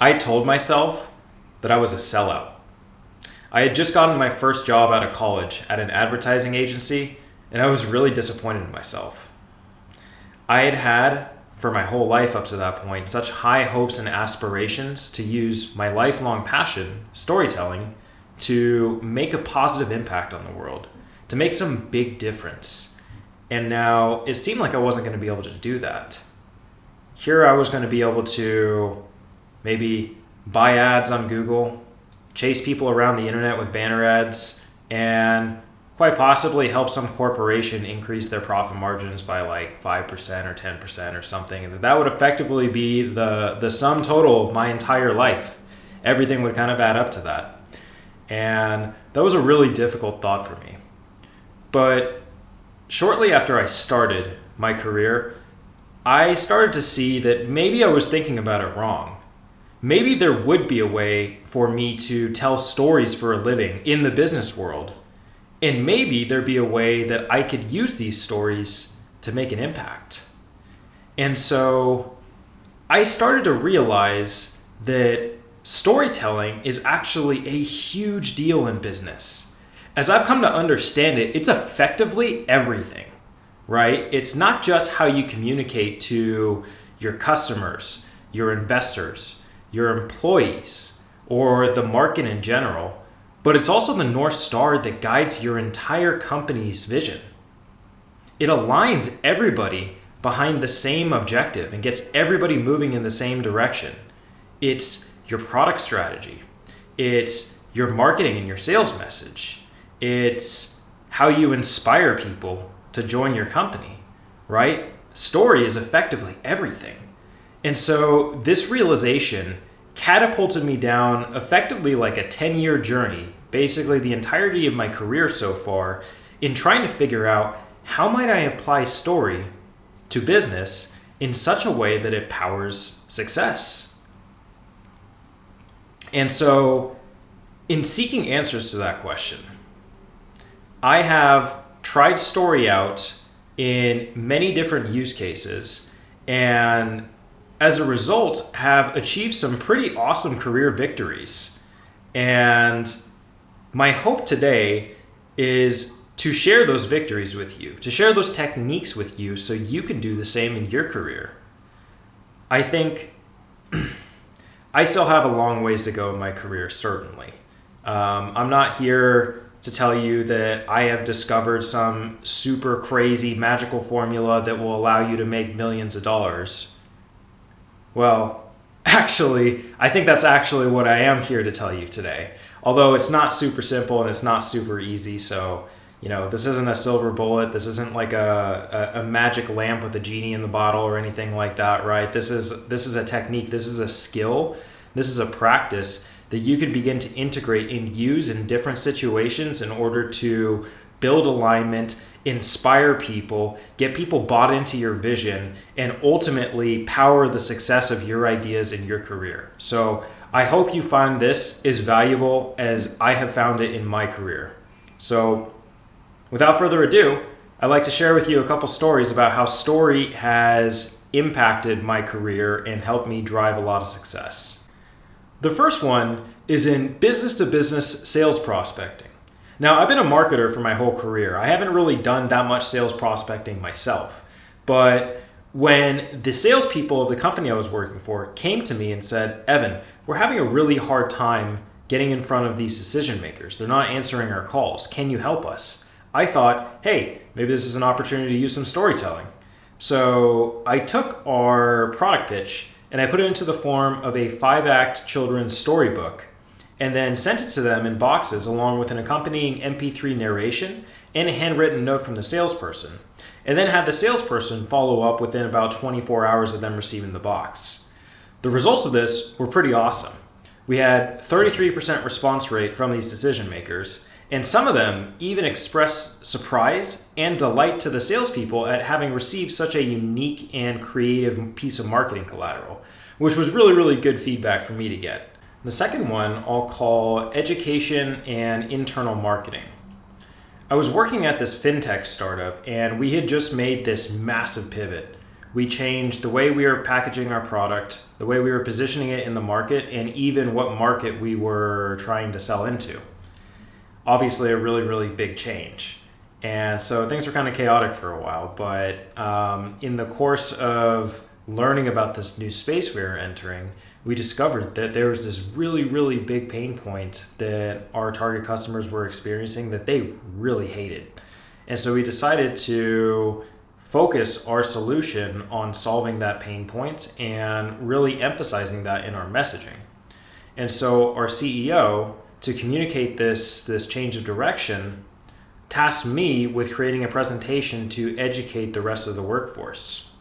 I told myself that I was a sellout. I had just gotten my first job out of college at an advertising agency, and I was really disappointed in myself. I had had, for my whole life up to that point, such high hopes and aspirations to use my lifelong passion, storytelling, to make a positive impact on the world, to make some big difference. And now it seemed like I wasn't going to be able to do that. Here I was going to be able to maybe buy ads on Google, chase people around the internet with banner ads, and quite possibly help some corporation increase their profit margins by like 5% or 10% or something. And that would effectively be the sum total of my entire life. Everything would kind of add up to that. And that was a really difficult thought for me. But shortly after I started my career, I started to see that maybe I was thinking about it wrong. Maybe there would be a way for me to tell stories for a living in the business world. And maybe there'd be a way that I could use these stories to make an impact. And so I started to realize that storytelling is actually a huge deal in business. As I've come to understand it, it's effectively everything, right? It's not just how you communicate to your customers, your investors, your employees, or the market in general, but it's also the North Star that guides your entire company's vision. It aligns everybody behind the same objective and gets everybody moving in the same direction. It's your product strategy. It's your marketing and your sales message. It's how you inspire people to join your company, right? Story is effectively everything. And so this realization catapulted me down effectively like a 10-year journey, basically the entirety of my career so far, in trying to figure out how might I apply story to business in such a way that it powers success. And so in seeking answers to that question, I have tried story out in many different use cases, and as a result have achieved some pretty awesome career victories. And my hope today is to share those victories with you, to share those techniques with you so you can do the same in your career. I think I still have a long ways to go in my career, certainly. I'm not here to tell you that I have discovered some super crazy magical formula that will allow you to make millions of dollars. Well, actually, I think that's actually what I am here to tell you today. Although it's not super simple and it's not super easy. So, this isn't a silver bullet. This isn't like a magic lamp with a genie in the bottle or anything like that, right? This is a technique. This is a skill. This is a practice that you can begin to integrate and use in different situations in order to build alignment, inspire people, get people bought into your vision, and ultimately power the success of your ideas in your career. So I hope you find this as valuable as I have found it in my career. So without further ado, I'd like to share with you a couple stories about how story has impacted my career and helped me drive a lot of success. The first one is in business-to-business sales prospecting. Now, I've been a marketer for my whole career. I haven't really done that much sales prospecting myself. But when the salespeople of the company I was working for came to me and said, Evan, we're having a really hard time getting in front of these decision makers. They're not answering our calls. Can you help us? I thought, hey, maybe this is an opportunity to use some storytelling. So I took our product pitch and I put it into the form of a 5-act children's storybook, and then sent it to them in boxes along with an accompanying MP3 narration and a handwritten note from the salesperson, and then had the salesperson follow up within about 24 hours of them receiving the box. The results of this were pretty awesome. We had 33% response rate from these decision makers, and some of them even expressed surprise and delight to the salespeople at having received such a unique and creative piece of marketing collateral, which was really, really good feedback for me to get. The second one I'll call education and internal marketing. I was working at this fintech startup, and we had just made this massive pivot We changed the way we were packaging our product, the way we were positioning it in the market, and even what market we were trying to sell into. Obviously, a really, really big change. And so things were kind of chaotic for a while, but in the course of learning about this new space we were entering, we discovered that there was this really, really big pain point that our target customers were experiencing that they really hated. And so we decided to focus our solution on solving that pain point and really emphasizing that in our messaging. And so our CEO, to communicate this change of direction, tasked me with creating a presentation to educate the rest of the workforce.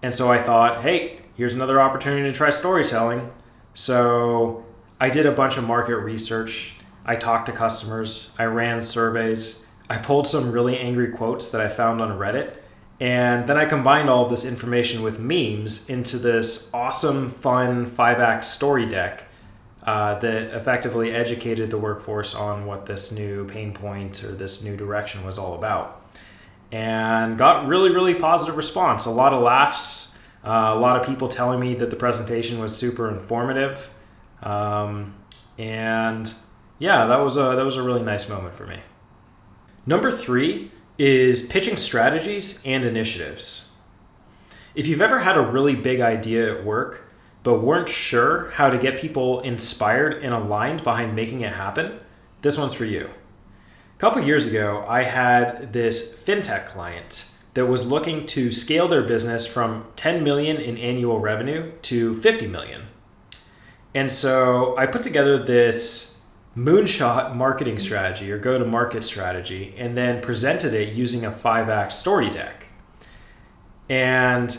And so I thought, hey, here's another opportunity to try storytelling. So I did a bunch of market research. I talked to customers. I ran surveys. I pulled some really angry quotes that I found on Reddit. And then I combined all of this information with memes into this awesome, fun 5-act story deck that effectively educated the workforce on what this new pain point or this new direction was all about. And got really, really positive response. A lot of laughs, a lot of people telling me that the presentation was super informative. And yeah, that was a really nice moment for me. Number 3 is pitching strategies and initiatives. If you've ever had a really big idea at work, but weren't sure how to get people inspired and aligned behind making it happen, this one's for you. A couple years ago, I had this fintech client that was looking to scale their business from 10 million in annual revenue to 50 million. And so I put together this moonshot marketing strategy or go-to-market strategy and then presented it using a 5-act story deck. And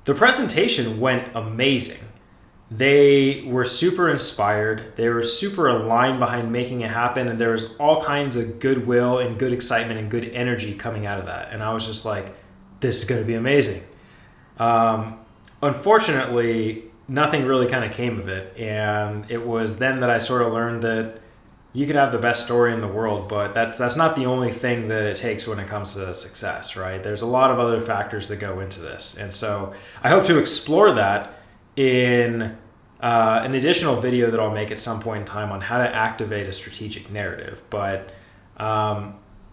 the presentation went amazing. They were super inspired. They were super aligned behind making it happen. And there was all kinds of goodwill and good excitement and good energy coming out of that. And I was just like, this is going to be amazing. Unfortunately, nothing really kind of came of it. And it was then that I sort of learned that you could have the best story in the world, but that's not the only thing that it takes when it comes to success, right? There's a lot of other factors that go into this. And so I hope to explore that in an additional video that I'll make at some point in time on how to activate a strategic narrative. But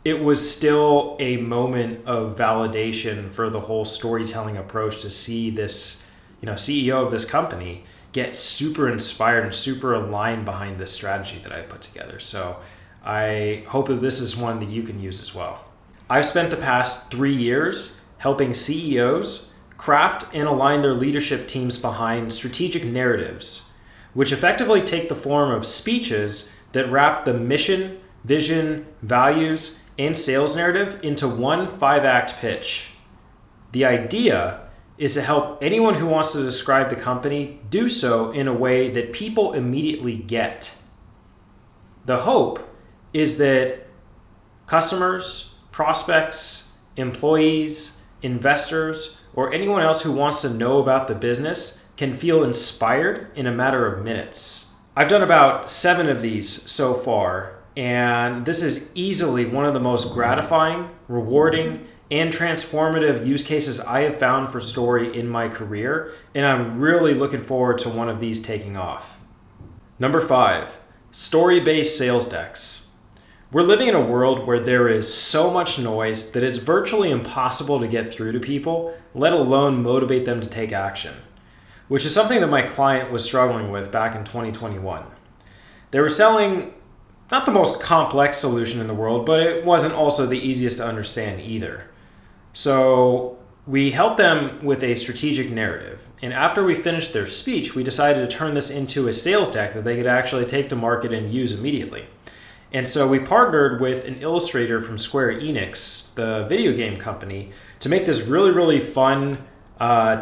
it was still a moment of validation for the whole storytelling approach to see this, CEO of this company get super inspired and super aligned behind this strategy that I put together. So I hope that this is one that you can use as well. I've spent the past 3 years helping CEOs craft and align their leadership teams behind strategic narratives, which effectively take the form of speeches that wrap the mission, vision, values, and sales narrative into one 5-act pitch. The idea is to help anyone who wants to describe the company do so in a way that people immediately get. The hope is that customers, prospects, employees, investors, or anyone else who wants to know about the business can feel inspired in a matter of minutes. I've done about 7 of these so far, and this is easily one of the most gratifying, rewarding, and transformative use cases I have found for story in my career, and I'm really looking forward to one of these taking off. Number 5, story-based sales decks. We're living in a world where there is so much noise that it's virtually impossible to get through to people, let alone motivate them to take action, which is something that my client was struggling with back in 2021. They were selling not the most complex solution in the world, but it wasn't also the easiest to understand either. So we helped them with a strategic narrative. And after we finished their speech, we decided to turn this into a sales deck that they could actually take to market and use immediately. And so we partnered with an illustrator from Square Enix, the video game company, to make this really, really fun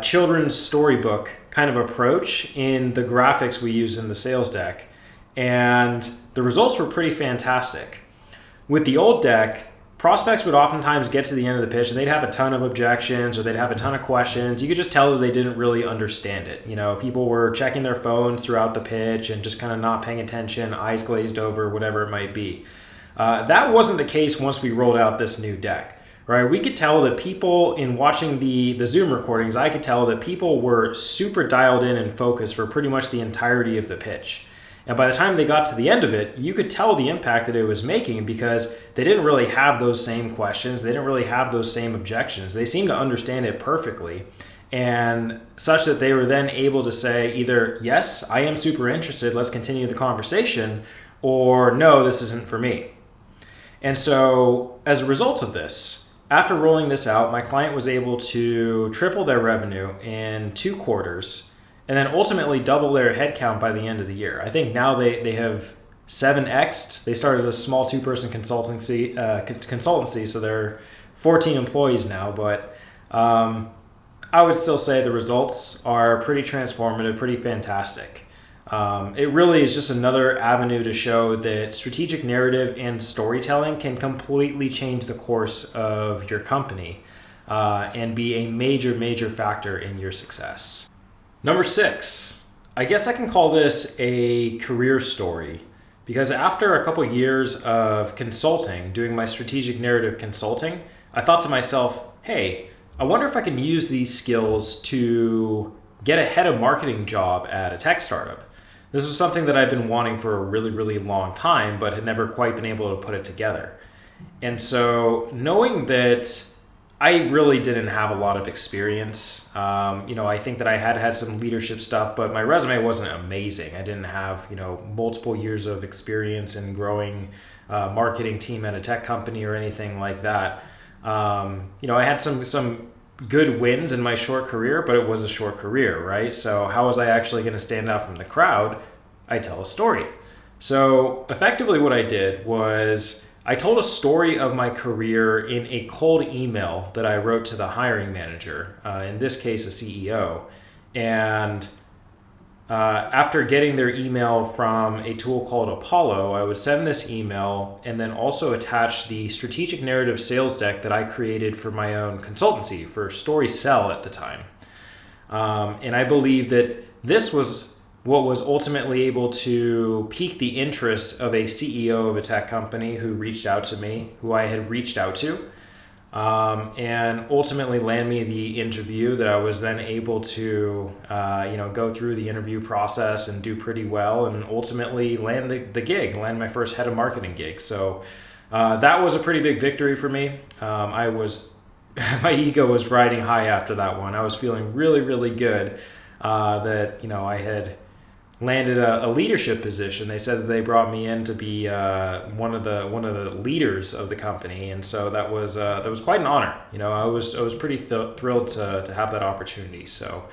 children's storybook kind of approach in the graphics we use in the sales deck. And the results were pretty fantastic. With the old deck, prospects would oftentimes get to the end of the pitch and they'd have a ton of objections or they'd have a ton of questions. You could just tell that they didn't really understand it. People were checking their phones throughout the pitch and just kind of not paying attention, eyes glazed over, whatever it might be. That wasn't the case once we rolled out this new deck. right? We could tell that people, in watching the Zoom recordings, I could tell that people were super dialed in and focused for pretty much the entirety of the pitch. And by the time they got to the end of it, you could tell the impact that it was making because they didn't really have those same questions. They didn't really have those same objections. They seemed to understand it perfectly, and such that they were then able to say either, yes, I am super interested, let's continue the conversation, or no, this isn't for me. And so as a result of this, after rolling this out, my client was able to triple their revenue in 2 quarters and then ultimately double their headcount by the end of the year. I think now they have 7x'd. They started a small 2-person consultancy, so they're 14 employees now. But I would still say the results are pretty transformative, pretty fantastic. It really is just another avenue to show that strategic narrative and storytelling can completely change the course of your company and be a major, major factor in your success. Number 6, I guess I can call this a career story, because after a couple years of consulting, doing my strategic narrative consulting, I thought to myself, hey, I wonder if I can use these skills to get a head of marketing job at a tech startup. This was something that I've been wanting for a really, really long time, but had never quite been able to put it together. And so knowing that I really didn't have a lot of experience. I think that I had some leadership stuff, but my resume wasn't amazing. I didn't have, multiple years of experience in growing a marketing team at a tech company or anything like that. I had some good wins in my short career, but it was a short career, right? So how was I actually going to stand out from the crowd? I tell a story. So effectively what I did was I told a story of my career in a cold email that I wrote to the hiring manager, in this case, a CEO. And after getting their email from a tool called Apollo, I would send this email and then also attach the strategic narrative sales deck that I created for my own consultancy for StorySell at the time. And I believe that this was what was ultimately able to pique the interest of a CEO of a tech company who reached out to me, who I had reached out to, and ultimately land me the interview that I was then able to, go through the interview process and do pretty well, and ultimately land the gig, land my first head of marketing gig. So that was a pretty big victory for me. My ego was riding high after that one. I was feeling really, really good that I had landed a leadership position. They said that they brought me in to be one of the leaders of the company, and so that was quite an honor. I was pretty thrilled to have that opportunity. So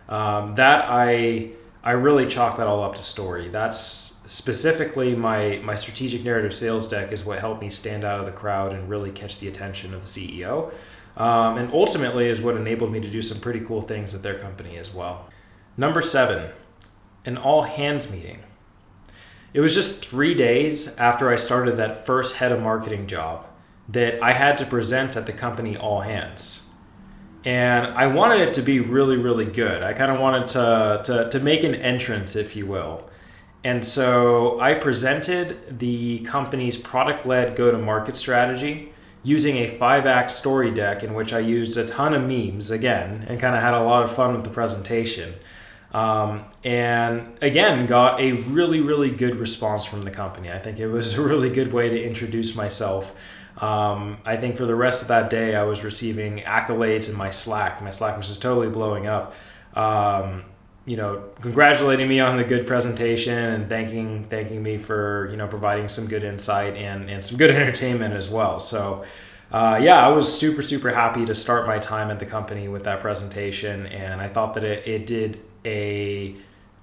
that I really chalk that all up to story. That's specifically my strategic narrative sales deck is what helped me stand out of the crowd and really catch the attention of the CEO, and ultimately is what enabled me to do some pretty cool things at their company as well. Number 7. An all-hands meeting. It was just 3 days after I started that first head of marketing job that I had to present at the company all hands. And I wanted it to be really, really good. I kind of wanted to make an entrance, if you will. And so I presented the company's product-led go-to-market strategy using a 5-act story deck in which I used a ton of memes again and kind of had a lot of fun with the presentation. And again, got a really, really good response from the company. I think it was a really good way to introduce myself. I think for the rest of that day, I was receiving accolades in my Slack. My Slack was just totally blowing up. Congratulating me on the good presentation and thanking me for, providing some good insight and some good entertainment as well. So, I was super, super happy to start my time at the company with that presentation. And I thought that it did a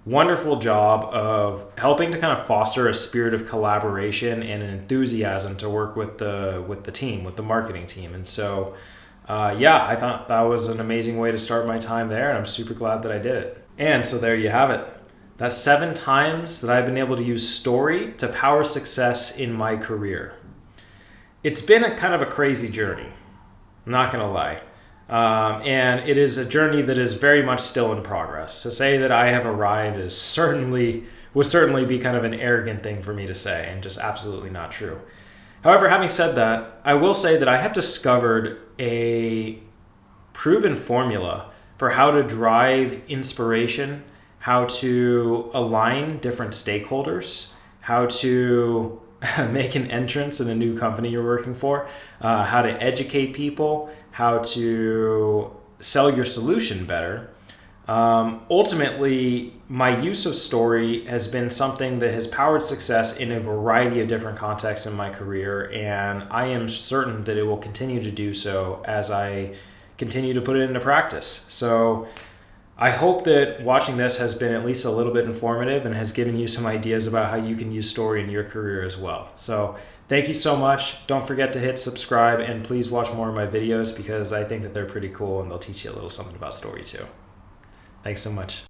wonderful job of helping to kind of foster a spirit of collaboration and an enthusiasm to work with the team, with the marketing team. And so, I thought that was an amazing way to start my time there, and I'm super glad that I did it. And so there you have it. That's 7 times that I've been able to use story to power success in my career. It's been a kind of a crazy journey, I'm not gonna lie. And it is a journey that is very much still in progress. To say that I have arrived would certainly be kind of an arrogant thing for me to say, and just absolutely not true. However, having said that, I will say that I have discovered a proven formula for how to drive inspiration, how to align different stakeholders, how to make an entrance in a new company you're working for, how to educate people, how to sell your solution better. Ultimately, my use of story has been something that has powered success in a variety of different contexts in my career, and I am certain that it will continue to do so as I continue to put it into practice. So I hope that watching this has been at least a little bit informative and has given you some ideas about how you can use story in your career as well. So thank you so much. Don't forget to hit subscribe, and please watch more of my videos because I think that they're pretty cool and they'll teach you a little something about story too. Thanks so much.